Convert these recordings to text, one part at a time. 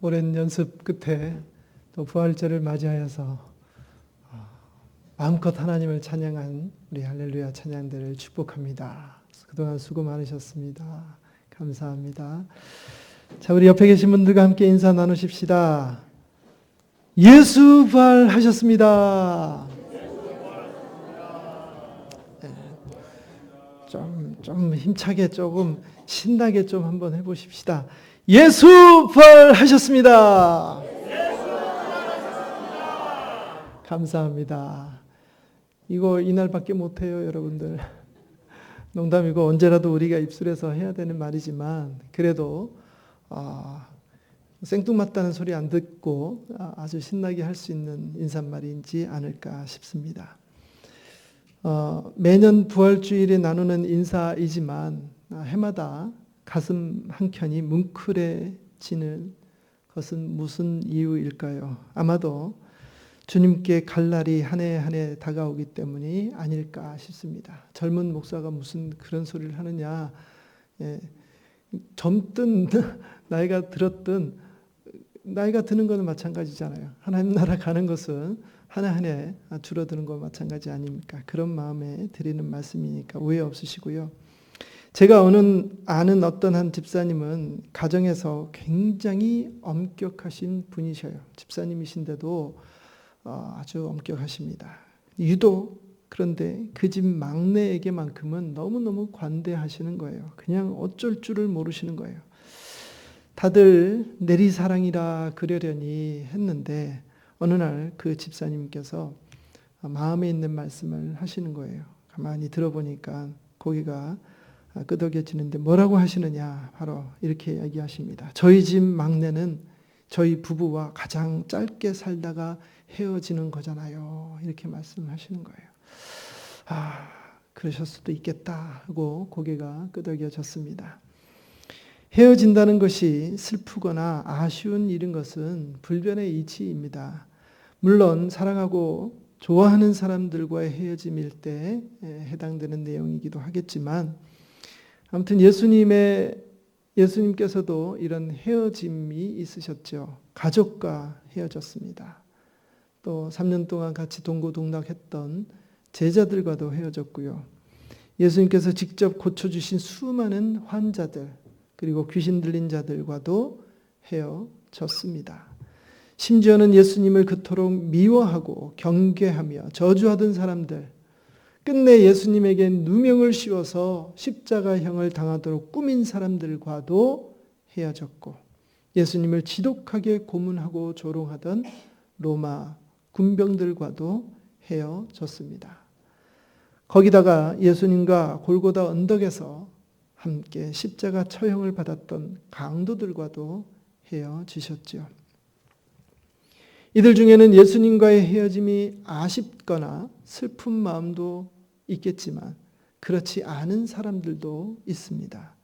오랜 연습 끝에 또 부활절을 맞이하여서 마음껏 하나님을 찬양한 우리 할렐루야 찬양대를 축복합니다. 그동안 수고 많으셨습니다. 감사합니다. 자, 우리 옆에 계신 분들과 함께 인사 나누십시다. 예수 부활하셨습니다. 네, 좀 힘차게 조금 신나게 좀 한번 해보십시다. 예수 부활하셨습니다. 감사합니다. 이거 이날밖에 못해요, 여러분들. 농담이고 언제라도 우리가 입술에서 해야 되는 말이지만 그래도 생뚱맞다는 소리 안 듣고 아주 신나게 할 수 있는 인사말인지 않을까 싶습니다. 매년 부활주일에 나누는 인사이지만 해마다 가슴 한켠이 뭉클해지는 것은 무슨 이유일까요? 아마도 주님께 갈 날이 한 해 한 해 다가오기 때문이 아닐까 싶습니다. 젊은 목사가 무슨 그런 소리를 하느냐. 젊든 나이가 들었든 나이가 드는 것은 마찬가지잖아요. 하나님 나라 가는 것은 한 해 한 해 줄어드는 것과 마찬가지 아닙니까? 그런 마음에 드리는 말씀이니까 오해 없으시고요. 제가 아는 어떤 한 집사님은 가정에서 굉장히 엄격하신 분이셔요. 집사님이신데도 아주 엄격하십니다. 유독 그런데 그 집 막내에게만큼은 너무너무 관대하시는 거예요. 그냥 어쩔 줄을 모르시는 거예요. 다들 내리사랑이라 그러려니 했는데 어느 날 그 집사님께서 마음에 있는 말씀을 하시는 거예요. 가만히 들어보니까 고개가 끄덕여지는데 뭐라고 하시느냐, 바로 이렇게 얘기하십니다. 저희 집 막내는 저희 부부와 가장 짧게 살다가 헤어지는 거잖아요. 이렇게 말씀하시는 거예요. 그러실 수도 있겠다 하고 고개가 끄덕여졌습니다. 헤어진다는 것이 슬프거나 아쉬운 일인 것은 불변의 이치입니다. 물론 사랑하고 좋아하는 사람들과의 헤어짐일 때 해당되는 내용이기도 하겠지만 아무튼 예수님께서도 이런 헤어짐이 있으셨죠. 가족과 헤어졌습니다. 또 3년 동안 같이 동고동락했던 제자들과도 헤어졌고요. 예수님께서 직접 고쳐주신 수많은 환자들 그리고 귀신 들린 자들과도 헤어졌습니다. 심지어는 예수님을 그토록 미워하고 경계하며 저주하던 사람들, 끝내 예수님에게 누명을 씌워서 십자가형을 당하도록 꾸민 사람들과도 헤어졌고 예수님을 지독하게 고문하고 조롱하던 로마 군병들과도 헤어졌습니다. 거기다가 예수님과 골고다 언덕에서 함께 십자가 처형을 받았던 강도들과도 헤어지셨죠. 이들 중에는 예수님과의 헤어짐이 아쉽거나 슬픈 마음도 있겠지만 그렇지 않은 사람들도 있습니다.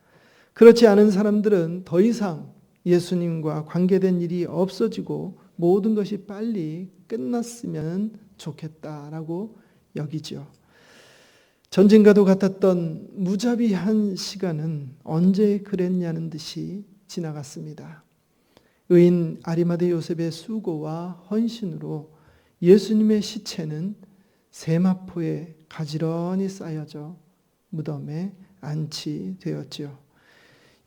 그렇지 않은 사람들은 더 이상 예수님과 관계된 일이 없어지고 모든 것이 빨리 끝났으면 좋겠다라고 여기죠. 전쟁과도 같았던 무자비한 시간은 언제 그랬냐는 듯이 지나갔습니다. 의인 아리마대 요셉의 수고와 헌신으로 예수님의 시체는 세마포에 가지런히 쌓여져 무덤에 안치되었죠.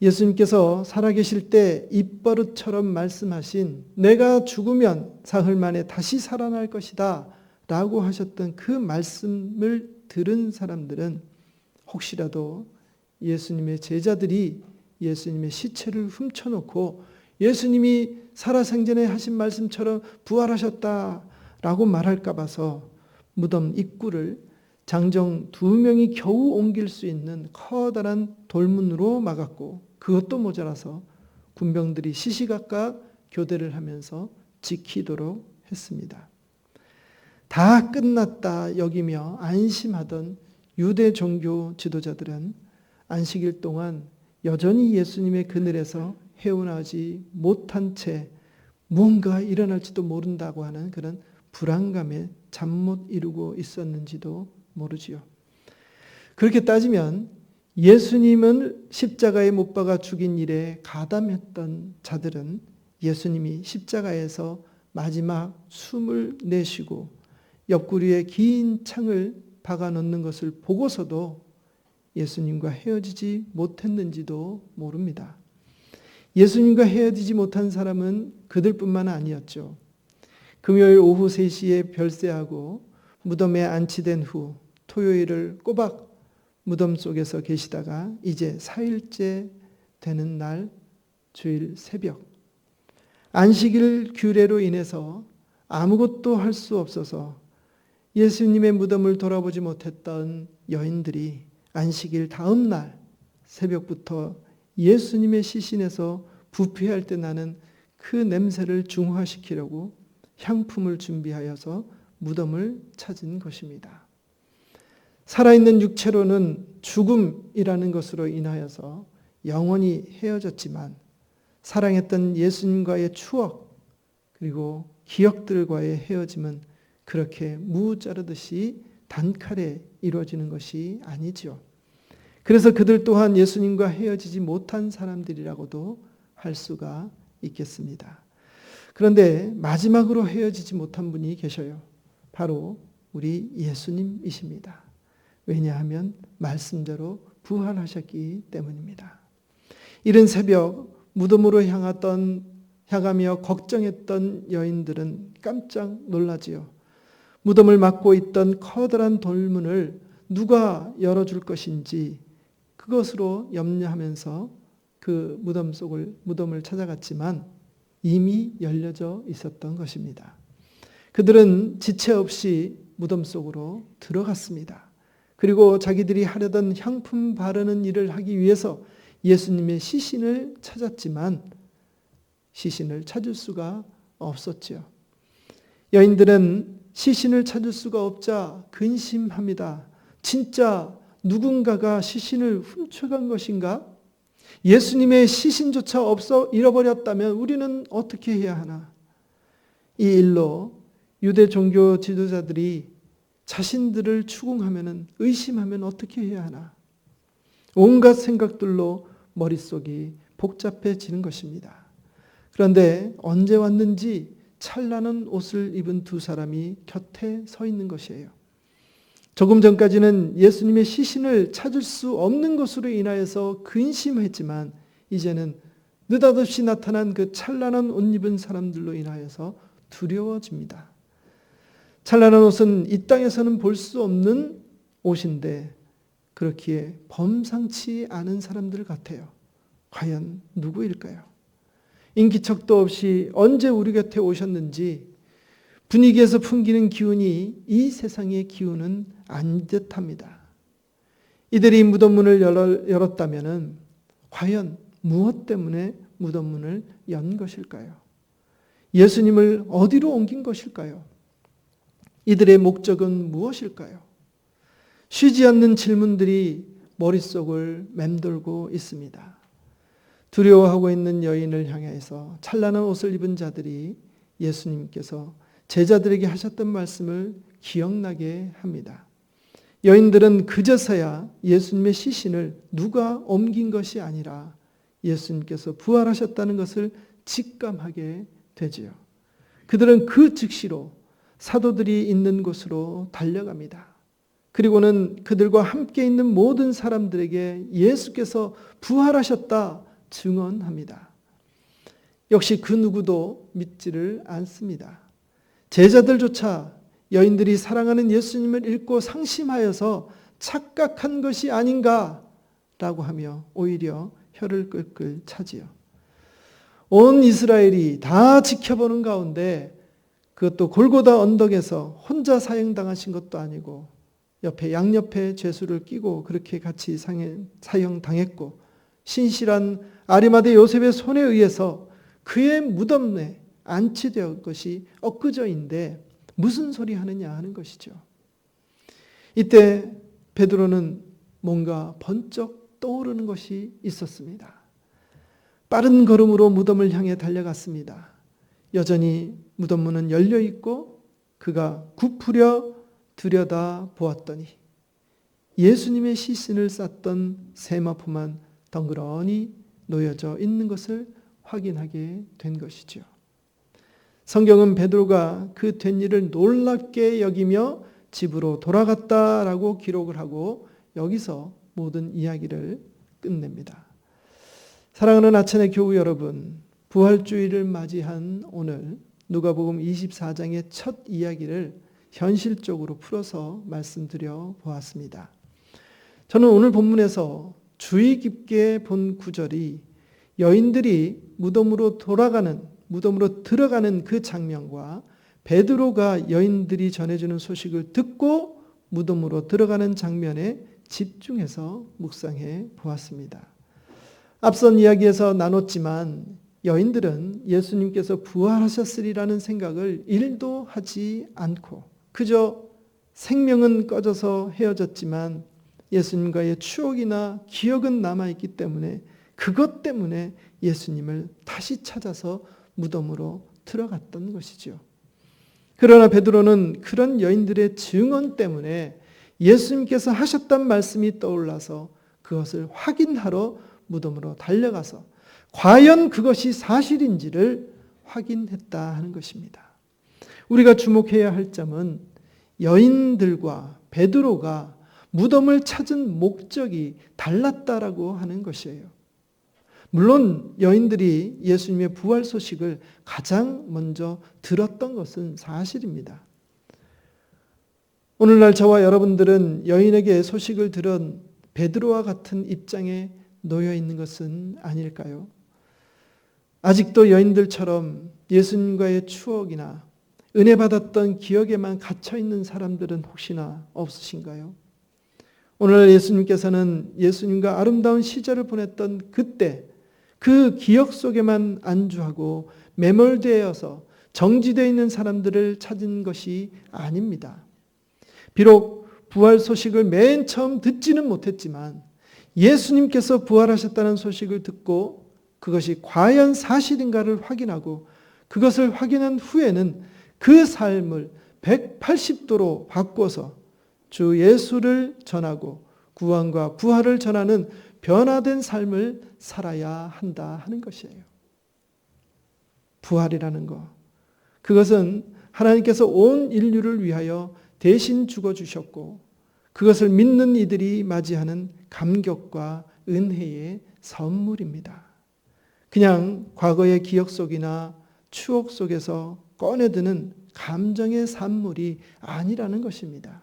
예수님께서 살아계실 때 입버릇처럼 말씀하신 내가 죽으면 사흘 만에 다시 살아날 것이다 라고 하셨던 그 말씀을 들은 사람들은 혹시라도 예수님의 제자들이 예수님의 시체를 훔쳐놓고 예수님이 살아생전에 하신 말씀처럼 부활하셨다라고 말할까 봐서 무덤 입구를 장정 2명이 겨우 옮길 수 있는 커다란 돌문으로 막았고 그것도 모자라서 군병들이 시시각각 교대를 하면서 지키도록 했습니다. 다 끝났다 여기며 안심하던 유대 종교 지도자들은 안식일 동안 여전히 예수님의 그늘에서 헤어나지 못한 채 무언가 일어날지도 모른다고 하는 그런 불안감에 잠 못 이루고 있었는지도 모르지요. 그렇게 따지면 예수님을 십자가에 못 박아 죽인 일에 가담했던 자들은 예수님이 십자가에서 마지막 숨을 내쉬고 옆구리에 긴 창을 박아 놓는 것을 보고서도 예수님과 헤어지지 못했는지도 모릅니다. 예수님과 헤어지지 못한 사람은 그들뿐만 아니었죠. 금요일 오후 3시에 별세하고 무덤에 안치된 후 토요일을 꼬박 무덤 속에서 계시다가 이제 4일째 되는 날 주일 새벽, 안식일 규례로 인해서 아무것도 할 수 없어서 예수님의 무덤을 돌아보지 못했던 여인들이 안식일 다음 날 새벽부터 예수님의 시신에서 부패할 때 나는 그 냄새를 중화시키려고 향품을 준비하여서 무덤을 찾은 것입니다. 살아있는 육체로는 죽음이라는 것으로 인하여서 영원히 헤어졌지만 사랑했던 예수님과의 추억 그리고 기억들과의 헤어짐은 그렇게 무 자르듯이 단칼에 이루어지는 것이 아니죠. 그래서 그들 또한 예수님과 헤어지지 못한 사람들이라고도 할 수가 있겠습니다. 그런데 마지막으로 헤어지지 못한 분이 계셔요. 바로 우리 예수님이십니다. 왜냐하면 말씀대로 부활하셨기 때문입니다. 이른 새벽 무덤으로 향하며 걱정했던 여인들은 깜짝 놀라지요. 무덤을 막고 있던 커다란 돌문을 누가 열어줄 것인지 그것으로 염려하면서 그 무덤을 찾아갔지만 이미 열려져 있었던 것입니다. 그들은 지체 없이 무덤 속으로 들어갔습니다. 그리고 자기들이 하려던 향품 바르는 일을 하기 위해서 예수님의 시신을 찾았지만 시신을 찾을 수가 없었지요. 여인들은 시신을 찾을 수가 없자 근심합니다. 진짜 누군가가 시신을 훔쳐간 것인가? 예수님의 시신조차 없어 잃어버렸다면 우리는 어떻게 해야 하나? 이 일로 유대 종교 지도자들이 자신들을 추궁하면 의심하면 어떻게 해야 하나? 온갖 생각들로 머릿속이 복잡해지는 것입니다. 그런데 언제 왔는지 찬란한 옷을 입은 두 사람이 곁에 서 있는 것이에요. 조금 전까지는 예수님의 시신을 찾을 수 없는 것으로 인하여서 근심했지만 이제는 느닷없이 나타난 그 찬란한 옷 입은 사람들로 인하여서 두려워집니다. 찬란한 옷은 이 땅에서는 볼 수 없는 옷인데 그렇기에 범상치 않은 사람들 같아요. 과연 누구일까요? 인기척도 없이 언제 우리 곁에 오셨는지 분위기에서 풍기는 기운이 이 세상의 기운은 아닌 듯합니다. 이들이 무덤문을 열었다면 과연 무엇 때문에 무덤문을 연 것일까요? 예수님을 어디로 옮긴 것일까요? 이들의 목적은 무엇일까요? 쉬지 않는 질문들이 머릿속을 맴돌고 있습니다. 두려워하고 있는 여인을 향해서 찬란한 옷을 입은 자들이 예수님께서 제자들에게 하셨던 말씀을 기억나게 합니다. 여인들은 그제서야 예수님의 시신을 누가 옮긴 것이 아니라 예수님께서 부활하셨다는 것을 직감하게 되지요. 그들은 그 즉시로 사도들이 있는 곳으로 달려갑니다. 그리고는 그들과 함께 있는 모든 사람들에게 예수께서 부활하셨다 증언합니다. 역시 그 누구도 믿지를 않습니다. 제자들조차 여인들이 사랑하는 예수님을 읽고 상심하여서 착각한 것이 아닌가라고 하며 오히려 혀를 끌끌 차지요. 온 이스라엘이 다 지켜보는 가운데 그것도 골고다 언덕에서 혼자 사형당하신 것도 아니고 옆에 양옆에 죄수를 끼고 그렇게 같이 사형당했고 신실한 아리마대 요셉의 손에 의해서 그의 무덤에 안치되었 것이 엊그저인데 무슨 소리 하느냐 하는 것이죠. 이때 베드로는 뭔가 번쩍 떠오르는 것이 있었습니다. 빠른 걸음으로 무덤을 향해 달려갔습니다. 여전히 무덤문은 열려 있고 그가 굽으려 들여다 보았더니 예수님의 시신을 쌌던 세마포만 덩그러니 놓여져 있는 것을 확인하게 된 것이죠. 성경은 베드로가 그 된 일을 놀랍게 여기며 집으로 돌아갔다라고 기록을 하고 여기서 모든 이야기를 끝냅니다. 사랑하는 아천의 교우 여러분, 부활주의를 맞이한 오늘 누가복음 24장의 첫 이야기를 현실적으로 풀어서 말씀드려 보았습니다. 저는 오늘 본문에서 주의 깊게 본 구절이 여인들이 무덤으로 들어가는 그 장면과 베드로가 여인들이 전해주는 소식을 듣고 무덤으로 들어가는 장면에 집중해서 묵상해 보았습니다. 앞선 이야기에서 나눴지만 여인들은 예수님께서 부활하셨으리라는 생각을 1도 하지 않고 그저 생명은 꺼져서 헤어졌지만 예수님과의 추억이나 기억은 남아있기 때문에 그것 때문에 예수님을 다시 찾아서 무덤으로 들어갔던 것이죠. 그러나 베드로는 그런 여인들의 증언 때문에 예수님께서 하셨던 말씀이 떠올라서 그것을 확인하러 무덤으로 달려가서 과연 그것이 사실인지를 확인했다 하는 것입니다. 우리가 주목해야 할 점은 여인들과 베드로가 무덤을 찾은 목적이 달랐다라고 하는 것이에요. 물론 여인들이 예수님의 부활 소식을 가장 먼저 들었던 것은 사실입니다. 오늘날 저와 여러분들은 여인에게 소식을 들은 베드로와 같은 입장에 놓여 있는 것은 아닐까요? 아직도 여인들처럼 예수님과의 추억이나 은혜 받았던 기억에만 갇혀 있는 사람들은 혹시나 없으신가요? 오늘 예수님께서는 예수님과 아름다운 시절을 보냈던 그때 그 기억 속에만 안주하고 매몰되어서 정지되어 있는 사람들을 찾은 것이 아닙니다. 비록 부활 소식을 맨 처음 듣지는 못했지만 예수님께서 부활하셨다는 소식을 듣고 그것이 과연 사실인가를 확인하고 그것을 확인한 후에는 그 삶을 180도로 바꿔서 주 예수를 전하고 구원과 부활을 전하는 변화된 삶을 살아야 한다 하는 것이에요. 부활이라는 것, 그것은 하나님께서 온 인류를 위하여 대신 죽어주셨고 그것을 믿는 이들이 맞이하는 감격과 은혜의 선물입니다. 그냥 과거의 기억 속이나 추억 속에서 꺼내드는 감정의 산물이 아니라는 것입니다.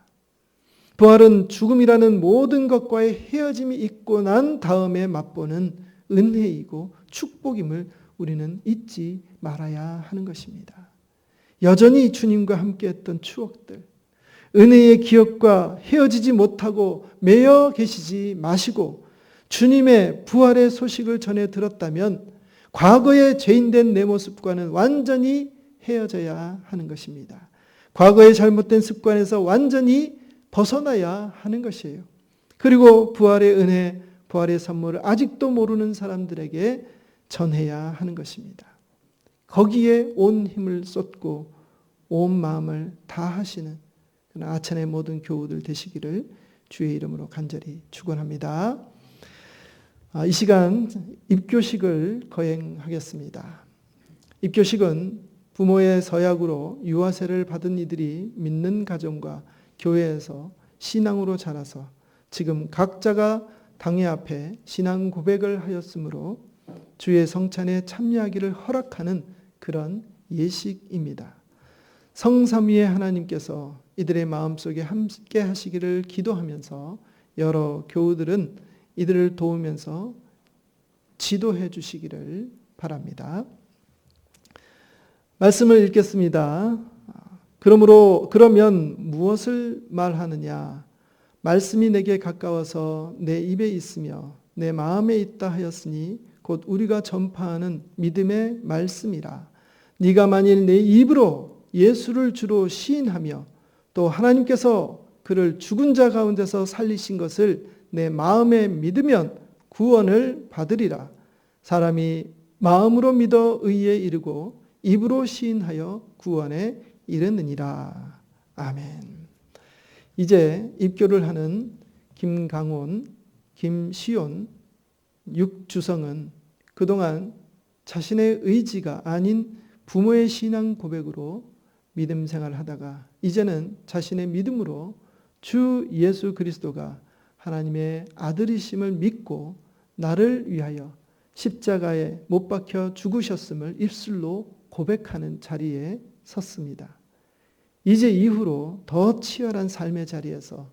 부활은 죽음이라는 모든 것과의 헤어짐이 있고 난 다음에 맛보는 은혜이고 축복임을 우리는 잊지 말아야 하는 것입니다. 여전히 주님과 함께했던 추억들, 은혜의 기억과 헤어지지 못하고 매여 계시지 마시고 주님의 부활의 소식을 전해 들었다면 과거의 죄인된 내 모습과는 완전히 헤어져야 하는 것입니다. 과거의 잘못된 습관에서 완전히 벗어나야 하는 것이에요. 그리고 부활의 은혜, 부활의 선물을 아직도 모르는 사람들에게 전해야 하는 것입니다. 거기에 온 힘을 쏟고 온 마음을 다하시는 아천의 모든 교우들 되시기를 주의 이름으로 간절히 축원합니다. 이 시간 입교식을 거행하겠습니다. 입교식은 부모의 서약으로 유아세를 받은 이들이 믿는 가정과 교회에서 신앙으로 자라서 지금 각자가 당회 앞에 신앙 고백을 하였으므로 주의 성찬에 참여하기를 허락하는 그런 예식입니다. 성삼위의 하나님께서 이들의 마음속에 함께 하시기를 기도하면서 여러 교우들은 이들을 도우면서 지도해 주시기를 바랍니다. 말씀을 읽겠습니다. 그러면 무엇을 말하느냐? 말씀이 내게 가까워서 내 입에 있으며 내 마음에 있다 하였으니 곧 우리가 전파하는 믿음의 말씀이라. 네가 만일 내 입으로 예수를 주로 시인하며 또 하나님께서 그를 죽은 자 가운데서 살리신 것을 내 마음에 믿으면 구원을 받으리라. 사람이 마음으로 믿어 의에 이르고 입으로 시인하여 구원에 이르느니라. 아멘. 이제 입교를 하는 김강원, 김시온, 육주성은 그동안 자신의 의지가 아닌 부모의 신앙 고백으로 믿음 생활을 하다가 이제는 자신의 믿음으로 주 예수 그리스도가 하나님의 아들이심을 믿고 나를 위하여 십자가에 못 박혀 죽으셨음을 입술로 고백하는 자리에 섰습니다. 이제 이후로 더 치열한 삶의 자리에서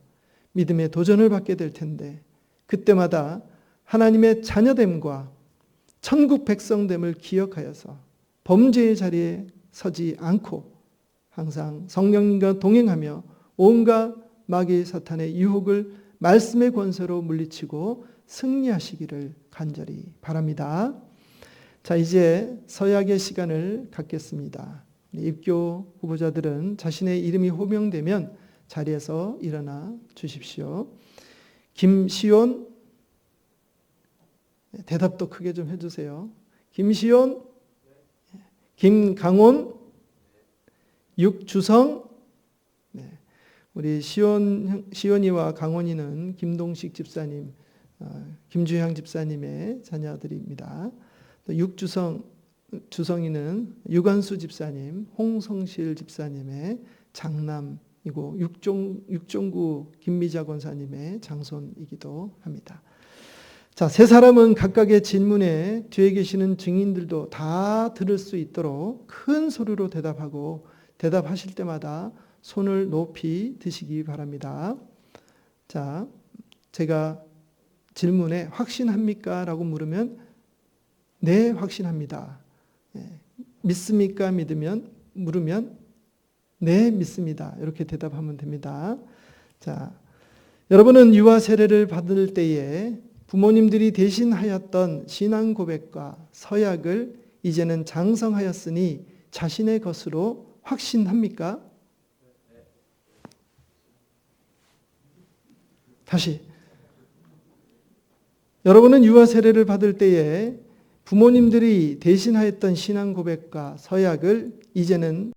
믿음의 도전을 받게 될 텐데 그때마다 하나님의 자녀됨과 천국 백성됨을 기억하여서 범죄의 자리에 서지 않고 항상 성령님과 동행하며 온갖 마귀 사탄의 유혹을 말씀의 권세로 물리치고 승리하시기를 간절히 바랍니다. 자, 이제 서약의 시간을 갖겠습니다. 입교 후보자들은 자신의 이름이 호명되면 자리에서 일어나 주십시오. 김시온, 대답도 크게 좀 해주세요. 김시온, 김강원, 육주성. 네. 우리 시온이와 강원이는 김동식 집사님, 김주향 집사님의 자녀들입니다. 또 주성이는 유관수 집사님, 홍성실 집사님의 장남이고 육종구 김미자 권사님의 장손이기도 합니다. 자, 세 사람은 각각의 질문에 뒤에 계시는 증인들도 다 들을 수 있도록 큰 소리로 대답하고 대답하실 때마다 손을 높이 드시기 바랍니다. 자, 제가 질문에 확신합니까? 라고 물으면 네, 확신합니다. 믿습니까? 물으면 네, 믿습니다. 이렇게 대답하면 됩니다. 자, 여러분은 유아 세례를 받을 때에 부모님들이 대신하였던 신앙 고백과 서약을 이제는 장성하였으니 자신의 것으로 확신합니까? 다시. 여러분은 유아 세례를 받을 때에 부모님들이 대신하였던 신앙 고백과 서약을 이제는